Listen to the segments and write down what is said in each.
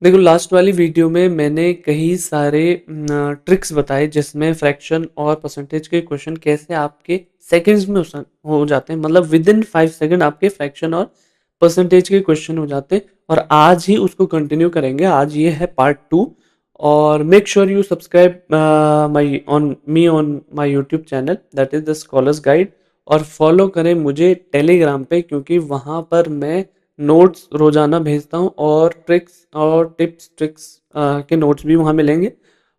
देखो लास्ट वाली वीडियो में मैंने कई सारे ट्रिक्स बताए जिसमें फ्रैक्शन और परसेंटेज के क्वेश्चन कैसे आपके सेकंड्स में हो जाते हैं, मतलब विद इन 5 सेकंड आपके फ्रैक्शन और परसेंटेज के क्वेश्चन हो जाते हैं। और आज ही उसको कंटिन्यू करेंगे। आज ये है पार्ट 2। और make sure you subscribe my YouTube channel, that is the scholars guide. और फॉलो करें मुझे टेलीग्राम पे, क्योंकि वहाँ पर मैं नोट्स रोजाना भेजता हूँ और ट्रिक्स और टिप्स ट्रिक्स के नोट्स भी वहाँ मिलेंगे।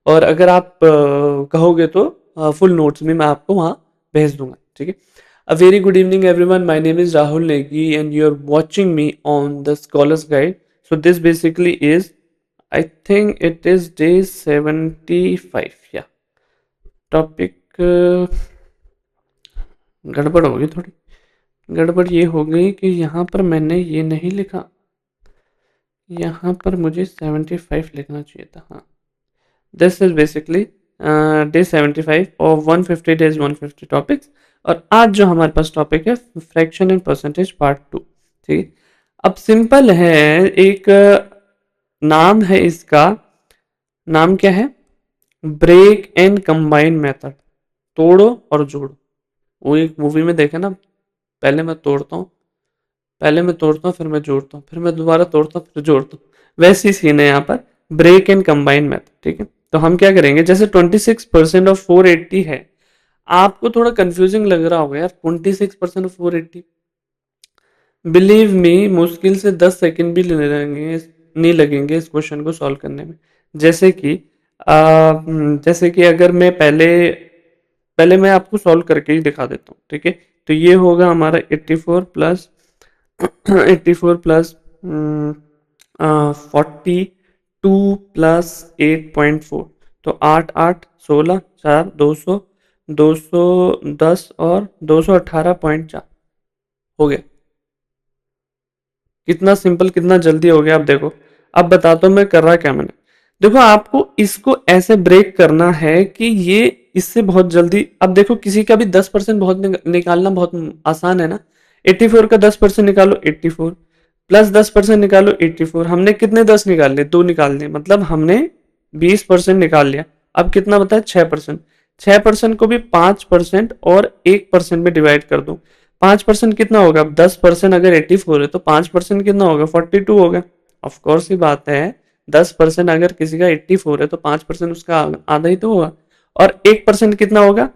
और अगर आप कहोगे तो फुल नोट्स भी मैं आपको वहाँ भेज दूंगा, ठीक है। A very good evening everyone, my name is Rahul Negi and you are watching me on the scholars guide. So this basically is, I think it is day 75 या टॉपिक। गड़बड़ होगी थोड़ी। गड़बड़ ये हो गई कि यहाँ पर मैंने ये नहीं लिखा, यहाँ पर मुझे 75 लिखना चाहिए था। हाँ, दिस इज बेसिकली डे 75 और 150 डेज 150 टॉपिक्स। और आज जो हमारे पास टॉपिक है फ्रैक्शन एंड परसेंटेज पार्ट 2, ठीक है। अब सिंपल है, एक नाम है इसका। नाम क्या है? Break and combine method. तोड़ो और जोड़ो। वो एक मूवी में देखा ना, पहले मैं तोड़ता हूँ, पहले मैं तोड़ता हूँ, फिर मैं जोड़ता हूँ, फिर मैं दोबारा तोड़ता हूँ, फिर जोड़ता हूँ। वैसी सीन है यहाँ पर, ब्रेक एंड कंबाइन मेथड, ठीक है। तो हम क्या करेंगे, जैसे 26% ऑफ 480 है। आपको थोड़ा कंफ्यूजिंग लग रहा होगा यार, 26% ऑफ 480। बिलीव मी, मुश्किल से 10 सेकंड भी नहीं लगेंगे इस क्वेश्चन को सॉल्व करने में। जैसे कि अगर मैं पहले पहले मैं आपको सॉल्व करके ही दिखा देता हूँ, ठीक है। तो ये होगा हमारा 84 प्लस 42 प्लस 8.4। तो 8 8 16 4 200, 210 और 218.4 हो गया। कितना सिंपल, कितना जल्दी हो गया। आप देखो, अब बताता हूँ मैं कर रहा क्या मैंने। देखो, आपको इसको ऐसे ब्रेक करना है कि ये इससे बहुत जल्दी। अब देखो, किसी का भी 10% बहुत निकालना बहुत आसान है ना। 84 का 10% निकालो 84, प्लस 10% निकालो 84। हमने कितने 10 निकाल लिए? 2 निकाल लिए, मतलब हमने 20% निकाल लिया। अब कितना बताया? 6%। 6% को भी 5% और 1% में डिवाइड कर दो। 5% कितना होगा? 10% अगर 84 है तो 5% कितना होगा? 42 होगा। ऑफकोर्स ही बात है, 10% अगर किसी का 84 है तो 5% उसका आधा ही तो होगा। और 1% कितना होगा?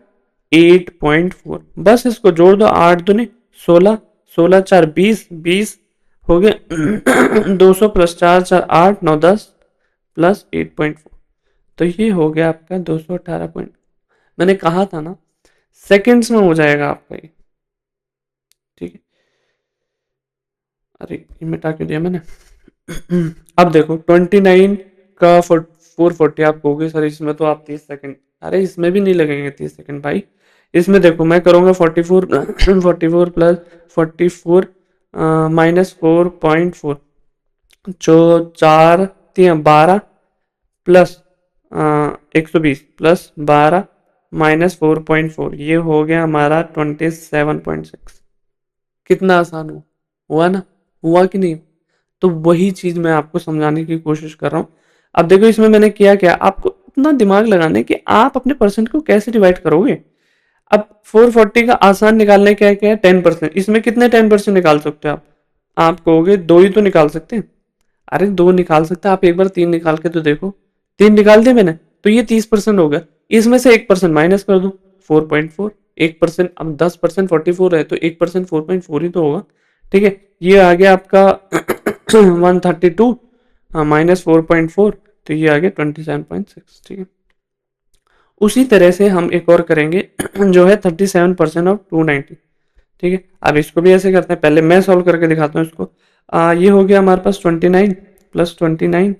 8.4। बस इसको जोड़ दो, 8 दूनी 16, 16 4 20, 20 हो गया 200 प्लस 4 4 8 9 10 प्लस 8.4। तो ये हो गया आपका 218 पॉइंट। मैंने कहा था ना, सेकंड्स में हो जाएगा आपका ये, ठीक है। अरे ये मिटा क्यों दिया मैंने? अब देखो, 29 का 440 आप कहोगे सर इसमें तो आप 30 सेकंड। अरे इसमें भी नहीं लगेंगे 30 सेकंड भाई। इसमें देखो, मैं करूँगा 44 44 प्लस 44 -4.4, जो 4 3 12 प्लस 120 प्लस 12 -4.4, ये हो गया हमारा 27.6। कितना आसान हुआ ना? हुआ कि नहीं? तो वही चीज मैं आपको समझाने की कोशिश कर रहा हूँ। अब देखो, इसमें मैंने किया क्या, आपको इतना दिमाग लगाना है कि आप अपने परसेंट को कैसे डिवाइड करोगे। अब 440 का आसान निकालने क्या है, क्या है? 10%। इसमें कितने 10% निकाल सकते हो आप कहोगे दो ही तो निकाल सकते हैं। अरे दो निकाल सकते हैं आप, एक बार तीन निकाल के तो देखो। तीन निकाल दिए मैंने, तो ये 30% हो गया। इसमें से 1% माइनस कर दो, 4.4। 1%, अब 10% 44 है तो 1% 4.4 ही तो होगा, ठीक है। ये आ गया आपका 132 -4.4, तो ये आ गया 27.6, ठीक है। उसी तरह से हम एक और करेंगे जो है 37% ऑफ 290, ठीक है। अब इसको भी ऐसे करते हैं, पहले मैं सॉल्व करके दिखाता हूँ इसको। ये हो गया हमारे पास 29 प्लस 29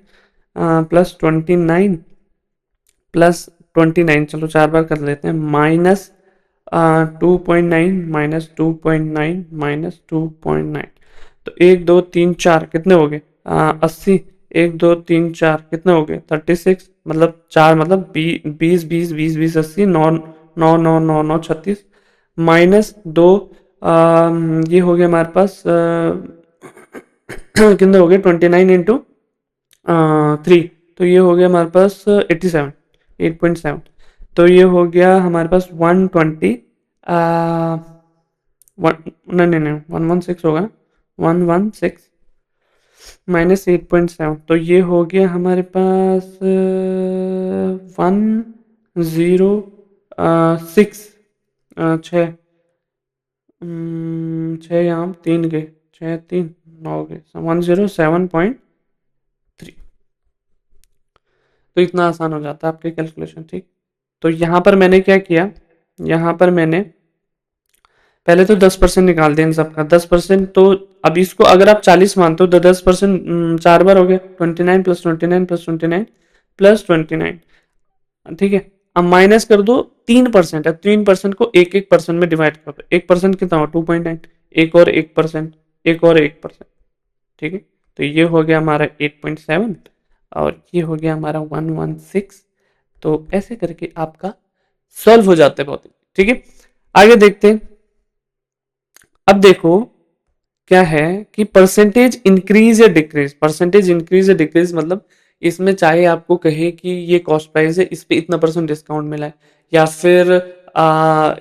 प्लस 29 प्लस 29, चलो 4 बार कर लेते हैं, माइनस 2.9 -2.9 -2.9। तो 1 2 3 4 कितने हो गए? 80। 1 2 3 4 कितने हो गए? 36, मतलब 4 मतलब 20 20 20 20 80, 9 9 9 9 9 36 -2। ये हो गया हमारे पास कितने हो गए? 29 इंटू 3, तो ये हो गया हमारे पास 87, 8.7, तो ये हो गया हमारे पास 120, वन, नहीं नहीं नहीं 116 होगा, 116 -8.7, तो ये हो गया हमारे पास 106, छः, छः यहाँ 3 के, 6 3 9 के, 107.3, तो इतना आसान हो जाता है आपके कैलकुलेशन। ठीक, तो यहाँ पर मैंने क्या किया, यहाँ पर मैंने पहले तो 10% निकाल दिया इन सबका, 10%, तो अब इसको अगर आप 40 मानते हो तो 10% 4 बार हो गया, 29 + 29 + 29 + 29, ठीक है। अब माइनस कर दो 3%, अब 3% को एक एक परसेंट में डिवाइड कर दो, 1% कितना हो 2.9, एक और 1%, एक और 1%, ठीक है। तो ये हो गया हमारा 8.7 और ये हो गया हमारा 116, तो ऐसे करके आपका सॉल्व हो जाते हैं बहुत, ठीक है। आगे देखते हैं। अब देखो क्या है कि परसेंटेज इंक्रीज या डिक्रीज, परसेंटेज इंक्रीज या डिक्रीज मतलब इसमें चाहे आपको कहे कि ये कॉस्ट प्राइस है, इस पे इतना % डिस्काउंट मिला है, या फिर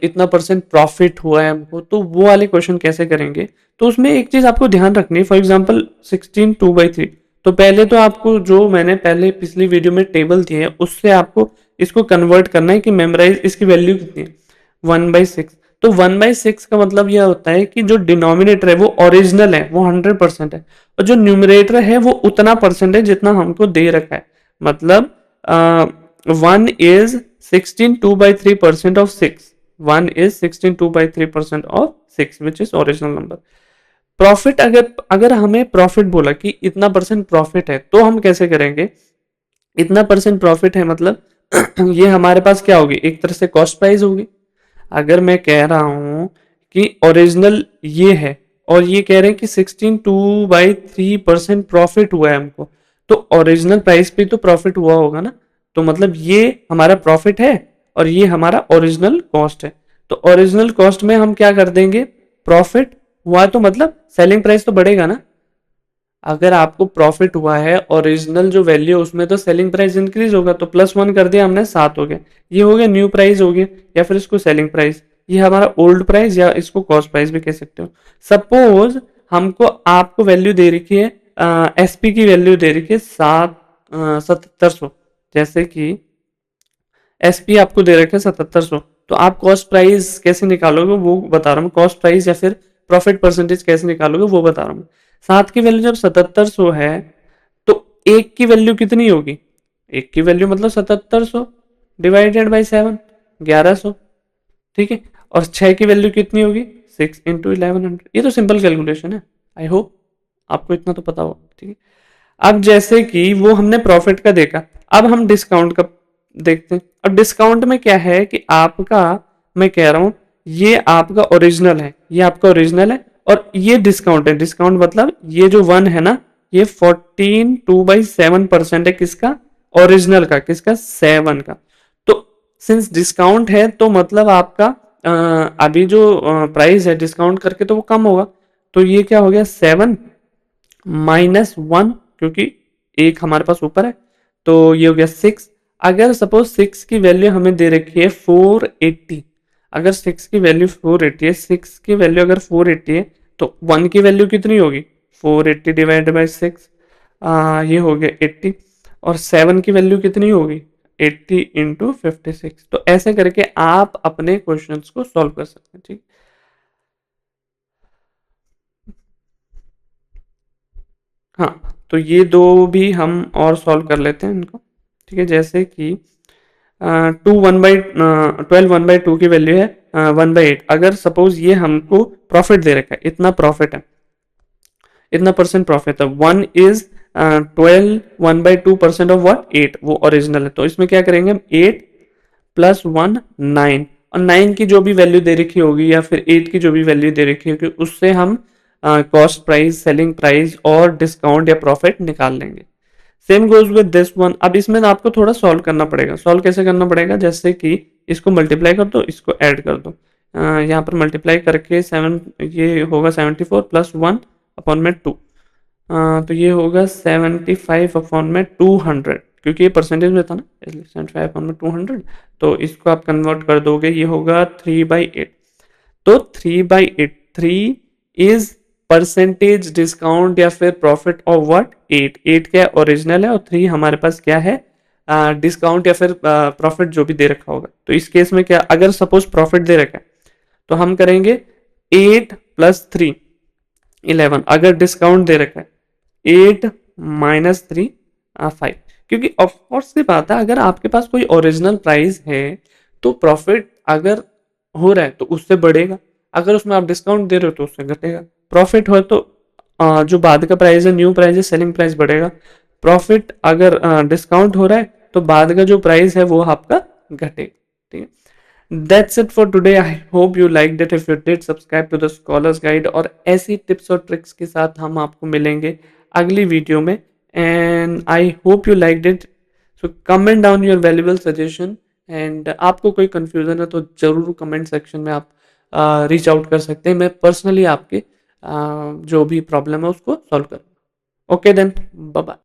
इतना % प्रॉफिट हुआ है हमको, तो वो वाले क्वेश्चन कैसे करेंगे। तो उसमें एक चीज आपको ध्यान रखनी है, फॉर एग्जांपल 16 2/3, तो पहले तो आपको जो मैंने पहले पिछली वीडियो में टेबल दी है उससे आपको इसको कन्वर्ट करना है कि मेमोराइज इसकी वैल्यू कितनी है, 1/6, तो 1/6 का मतलब यह होता है कि जो डिनोमिनेटर है वो ओरिजिनल है, वो 100% है, और जो न्यूमरेटर है वो उतना % है जितना हमको दे रखा है, मतलब 1 is 16 2/3% of 6, 1 is 16 2/3% of 6 which is original number। Profit, अगर अगर हमें प्रॉफिट बोला कि इतना % प्रॉफिट है, तो हम कैसे करेंगे, इतना % प्रॉफिट है मतलब ये हमारे पास क्या होगी, एक तरह से कॉस्ट प्राइस होगी। अगर मैं कह रहा हूं कि ओरिजिनल ये है और ये कह रहे हैं कि 16/3% प्रॉफिट हुआ है हमको, तो ओरिजिनल प्राइस पे तो प्रॉफिट हुआ होगा ना, तो मतलब ये हमारा प्रॉफिट है और ये हमारा ओरिजिनल कॉस्ट है। तो ओरिजिनल कॉस्ट में हम क्या कर देंगे, प्रॉफिट हुआ तो मतलब सेलिंग प्राइस तो बढ़ेगा ना, अगर आपको प्रॉफिट हुआ है ओरिजिनल जो वैल्यू उसमें तो सेलिंग प्राइस इंक्रीज होगा, तो +1 कर दिया हमने 7 हो गया, ये हो गया न्यू प्राइस हो गया, या फिर इसको सेलिंग प्राइस, ये हमारा ओल्ड प्राइस या इसको कॉस्ट प्राइस भी कह सकते हो। सपोज हमको आपको वैल्यू दे रखी है, एसपी की वैल्यू दे रखी है 7700, जैसे कि एसपी आपको दे रखे 7700, तो आप कॉस्ट प्राइस कैसे निकालोगे वो बता रहा हूँ, कॉस्ट प्राइस या फिर प्रॉफिट % कैसे निकालोगे वो बता रहा हूँ। 7 की वैल्यू जब 7700 है तो एक की वैल्यू कितनी होगी, एक की वैल्यू मतलब 7700 डिवाइडेड बाई 7, 1100, ठीक है। और 6 की वैल्यू कितनी होगी, 6 × 1100, ये तो सिंपल कैलकुलेशन है, आई होप आपको इतना तो पता होगा, ठीक है। अब जैसे कि वो हमने प्रॉफिट का देखा, अब हम डिस्काउंट का देखते हैं। और डिस्काउंट में क्या है कि आपका, मैं कह रहा हूं ये आपका ओरिजिनल है, ये आपका ओरिजिनल है और ये डिस्काउंट है, डिस्काउंट मतलब ये जो 1 है ना, ये 14 2/7% है, किसका, ओरिजिनल का, किसका, 7 का। तो सिंस डिस्काउंट है तो मतलब आपका अभी जो प्राइस है डिस्काउंट करके तो वो कम होगा, तो ये क्या हो गया 7 -1, क्योंकि एक हमारे पास ऊपर है, तो ये हो गया 6। अगर सपोज 6 की वैल्यू हमें दे रखी है 480, अगर 6 की वैल्यू 480 है, 6 की वैल्यू अगर 480 है तो 1 की वैल्यू कितनी होगी, 480 डिवाइड बाई 6, ये हो गया 80, और 7 की वैल्यू कितनी होगी 80 × 56। तो ऐसे करके आप अपने क्वेश्चंस को सॉल्व कर सकते हैं, ठीक। हाँ, तो ये दो भी हम और सॉल्व कर लेते हैं इनको, ठीक है। जैसे कि 12 1/2 की वैल्यू है 1/8, अगर सपोज ये हमको प्रॉफिट दे रखा है, इतना प्रॉफिट है, इतना % प्रॉफिट है, 1 is 12 1/2% ऑफ व्हाट 8, वो ओरिजिनल है, तो इसमें क्या करेंगे हम 8 + 1 9, और 9 की जो भी वैल्यू दे रखी होगी या फिर 8 की जो भी वैल्यू दे रखी होगी उससे हम कॉस्ट प्राइस, सेलिंग प्राइस और डिस्काउंट या प्रॉफिट निकाल लेंगे। Same goes with this one. अब इसमें ना आपको थोड़ा सॉल्व करना पड़ेगा, सॉल्व कैसे करना पड़ेगा, जैसे कि इसको मल्टीप्लाई कर दो, इसको ऐड कर दो, यहाँ पर मल्टीप्लाई करके 7, ये होगा 74 + 1/2, तो ये होगा 75/200, क्योंकि ये परसेंटेज में था ना, इसलिए 75/200। तो इसको आप कन्वर्ट कर दोगे, ये होगा 3/8। तो 3/8, 3 इज परसेंटेज डिस्काउंट या फिर प्रॉफिट ऑफ व्हाट, 8। 8 क्या ओरिजिनल है और 3 हमारे पास क्या है, डिस्काउंट या फिर प्रॉफिट जो भी दे रखा होगा। तो इस केस में क्या, अगर सपोज प्रॉफिट दे रखा है तो हम करेंगे 8 + 3 11। अगर डिस्काउंट दे रखा है 8 - 3 5। क्योंकि ऑफकोर्स सी बात है, अगर आपके पास कोई ओरिजिनल प्राइस है तो प्रॉफिट अगर हो रहा है तो उससे बढ़ेगा, अगर उसमें आप डिस्काउंट दे रहे हो तो उससे घटेगा। प्रॉफिट हो तो जो बाद का प्राइस है, न्यू प्राइस है, सेलिंग प्राइस बढ़ेगा। प्रॉफिट अगर डिस्काउंट हो रहा है तो बाद का जो प्राइस है वो आपका घटेगा। ठीक है, That's it for today. I hope you liked it. If you did, subscribe to the Scholars Guide, और ऐसी टिप्स और ट्रिक्स के साथ हम आपको मिलेंगे अगली वीडियो में। And I hope you liked it. So comment down your valuable suggestion. And आपको कोई कंफ्यूजन है तो ज़रूर कमेंट सेक्शन में आप रीच आउट कर सकते हैं। मैं पर्सनली आपके जो भी प्रॉब्लम है उसको सॉल्व करूँगा। Okay then, bye bye.